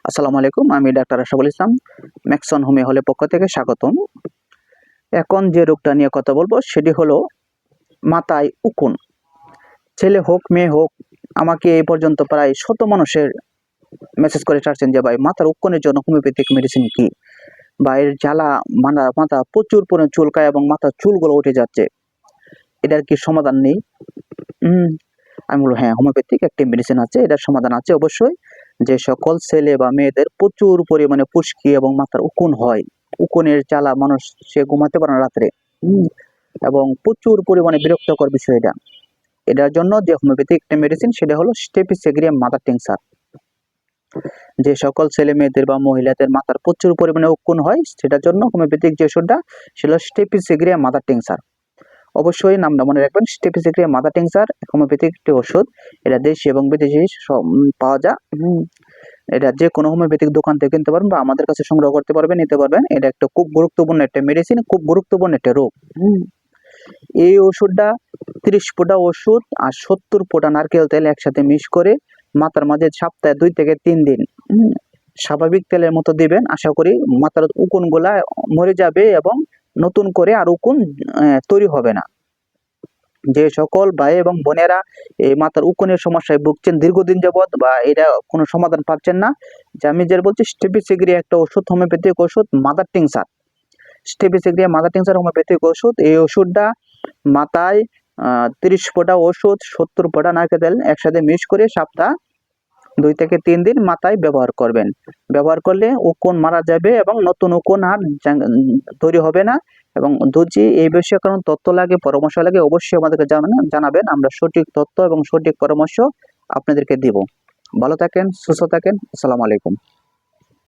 আসসালামু আলাইকুম, আমি doctor Ashraful Islam. Maxon homeo হলের পক্ষ থেকে স্বাগতম। এখন যে রোগটা নিয়ে কথা বলবো সেটি হলো মাথায় উকুন। ছেলে হোক মেয়ে হোক, আমাকে এই পর্যন্ত প্রায় শত মানুষের মেসেজ করে ছাড়ছেন যে ভাই মাথার উকুনের জন্য হোমিওপ্যাথিক মেডিসিন কি, বা এর জ্বালা, মাথা প্রচুর পরিমাণে চুলকায় এবং মাথার চুলগুলো উঠে যাচ্ছে, এটার কি সমাধান নেই? আমি বলবো হ্যাঁ, হোমিওপ্যাথিক একটি মেডিসিন আছে, এটার সমাধান আছে অবশ্যই। যে সকল ছেলে বা মেয়েদের প্রচুর পরিমাণে ফুসকি এবং মাথার উকুন হয়, উকুনের জ্বালা মানুষ সে ঘুমাতে পারে না রাত্রে, এবং প্রচুর পরিমাণে বিরক্তকর বিষয় এটা। এটার জন্য যে হোমিওপ্যাথিক একটা মেডিসিন সেটা হলো স্টেপিসিগ্রিয়াম মাদার টিংচার। যে সকল ছেলে মেয়েদের বা মহিলাদের মাথার প্রচুর পরিমাণে উকুন হয় সেটার জন্য হোমিওপ্যাথিক যে ওষুধটা সেটা হলো স্টেপিসিগ্রিয়াম মাদার টিংচার। অবশ্যই নামটা মনে রাখবেন, স্টেপিসিগ্রিয়াম মাদার টিংচার হোমিওপ্যাথিক একটি ওষুধ। এটা দেশি এবং বিদেশি পাওয়া যায়। এটা যে কোনো হোমিওপ্যাথিক দোকান থেকে কিনতে পারবেন বা আমাদের কাছে সংগ্রহ করতে পারবেন, নিতে পারবেন। এটা একটা খুব গুরুত্বপূর্ণ একটা মেডিসিন, খুব গুরুত্বপূর্ণ একটা রোগ। এই ওষুধটা 30 ফোঁটা ওষুধ আর 70 ফোঁটা নারকেল তেল একসাথে মিক্স করে মাথার মাঝে সপ্তাহে 2 থেকে 3 দিন স্বাভাবিক তেলের মতো দিবেন। আশা করি মাথার উকুনগুলা মরে যাবে এবং নতুন করে আর উকুন তৈরি হবে না। যে সকল ভাই এবং বোনেরা এই মাথার উকুনের সমস্যায় ভুগছেন দীর্ঘদিন যাবৎ, বা এটা কোনো সমাধান পাচ্ছেন না, যে আমি যে বলছি স্টেপিসিগ্রিয়া একটা ওষুধ, হোমিওপ্যাথিক ওষুধ mother tincture. Staphysagria mother tincture homeopathic ওষুধ। এই ওষুধটা মাথায় 30 ফোঁটা ওষুধ, 70 ফোঁটা নারকেল তেল একসাথে মিক্স করে সপ্তাহ 2 থেকে 3 দিন মাথায় ব্যবহার করবেন। ব্যবহার করলে উকুন মারা যাবে এবং নতুন উকুন আর তৈরি হবে না। এবং যদি এই বিষয়ে কোনো তথ্য লাগে, পরামর্শ লাগে, অবশ্যই আমাদেরকে জানাবেন। আমরা সঠিক তথ্য এবং সঠিক পরামর্শ আপনাদেরকে দিব। ভালো থাকেন, সুস্থ থাকেন। আসসালামু আলাইকুম।